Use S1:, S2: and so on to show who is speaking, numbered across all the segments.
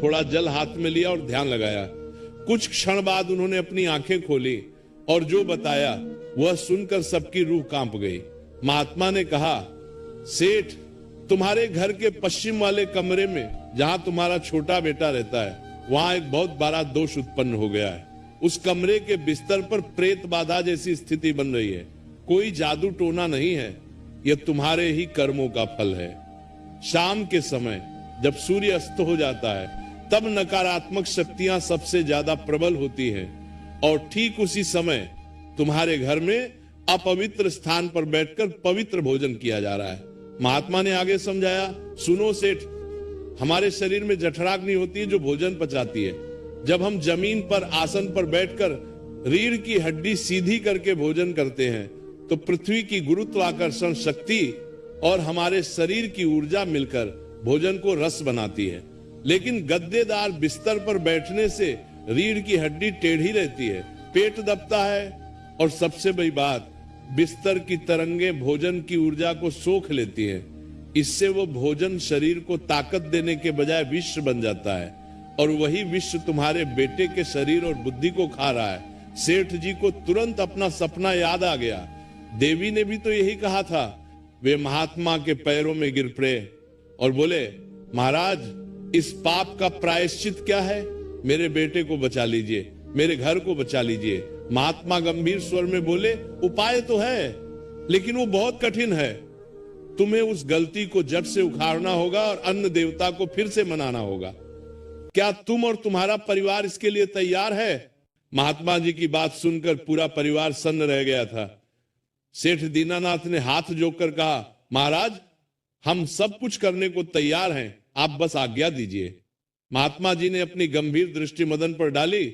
S1: थोड़ा जल हाथ में लिया और ध्यान लगाया। कुछ क्षण बाद उन्होंने अपनी आंखें खोली और जो बताया वह सुनकर सबकी रूह कांप गई। महात्मा ने कहा, सेठ, तुम्हारे घर के पश्चिम वाले कमरे में जहां तुम्हारा छोटा बेटा रहता है, वहां एक बहुत बड़ा दोष उत्पन्न हो गया है। उस कमरे के बिस्तर पर प्रेत बाधा जैसी स्थिति बन रही है। कोई जादू टोना नहीं है, यह तुम्हारे ही कर्मों का फल है। शाम के समय जब सूर्य अस्त हो जाता है तब नकारात्मक शक्तियां सबसे ज्यादा प्रबल होती हैं और ठीक उसी समय तुम्हारे घर में अपवित्र स्थान पर बैठकर पवित्र भोजन किया जा रहा है। महात्मा ने आगे समझाया, सुनो सेठ, हमारे शरीर में जठराग्नि होती है जो भोजन पचाती है। जब हम जमीन पर आसन पर बैठकर रीढ़ की हड्डी सीधी करके भोजन करते हैं तो पृथ्वी की गुरुत्वाकर्षण शक्ति और हमारे शरीर की ऊर्जा मिलकर भोजन को रस बनाती है। लेकिन गद्देदार बिस्तर पर बैठने से रीढ़ की हड्डी टेढ़ी रहती है, पेट दबता है और सबसे बड़ी बात, बिस्तर की तरंगे भोजन की ऊर्जा को सोख लेती हैं। इससे वो भोजन शरीर को ताकत देने के बजाय विष बन जाता है और वही विष तुम्हारे बेटे के शरीर और बुद्धि को खा रहा है। सेठ जी को तुरंत अपना सपना याद आ गया। देवी ने भी तो यही कहा था। वे महात्मा के पैरों में गिर पड़े और बोले, महाराज, इस पाप का प्रायश्चित क्या है? मेरे बेटे को बचा लीजिए, मेरे घर को बचा लीजिए। महात्मा गंभीर स्वर में बोले, उपाय तो है, लेकिन वो बहुत कठिन है। तुम्हें उस गलती को जड़ से उखाड़ना होगा और अन्न देवता को फिर से मनाना होगा। क्या तुम और तुम्हारा परिवार इसके लिए तैयार है? महात्मा जी की बात सुनकर पूरा परिवार सन्न रह गया था। सेठ दीनानाथ ने हाथ जोड़कर कहा, महाराज, हम सब कुछ करने को तैयार हैं, आप बस आज्ञा दीजिए। महात्मा जी ने अपनी गंभीर दृष्टि मदन पर डाली,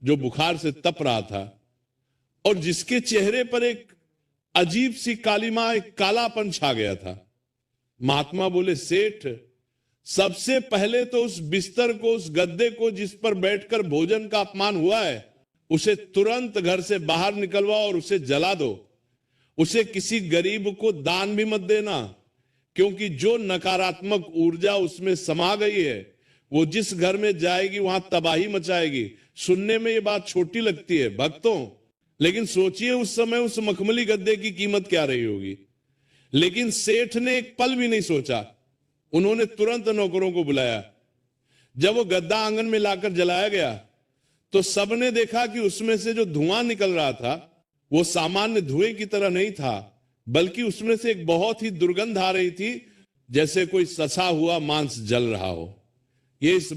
S1: जो बुखार से तप रहा था और जिसके चेहरे पर एक अजीब सी कालिमा, एक कालापन छा गया था। महात्मा बोले, सेठ, सबसे पहले तो उस बिस्तर को, उस गद्दे को जिस पर बैठकर भोजन का अपमान हुआ है, उसे तुरंत घर से बाहर निकलवाओ और उसे जला दो। उसे किसी गरीब को दान भी मत देना, क्योंकि जो नकारात्मक ऊर्जा उसमें समा गई है वो जिस घर में जाएगी वहां तबाही मचाएगी। सुनने में ये बात छोटी लगती है भक्तों, लेकिन सोचिए उस समय उस मखमली गद्दे की कीमत क्या रही होगी। लेकिन सेठ ने एक पल भी नहीं सोचा। उन्होंने तुरंत नौकरों को बुलाया। जब वो गद्दा आंगन में लाकर जलाया गया तो सबने देखा कि उसमें से जो धुआं निकल रहा था वो सामान्य धुएं की तरह नहीं था, बल्कि उसमें से एक बहुत ही दुर्गंध आ रही थी, जैसे कोई ससा हुआ मांस जल रहा हो। ये इस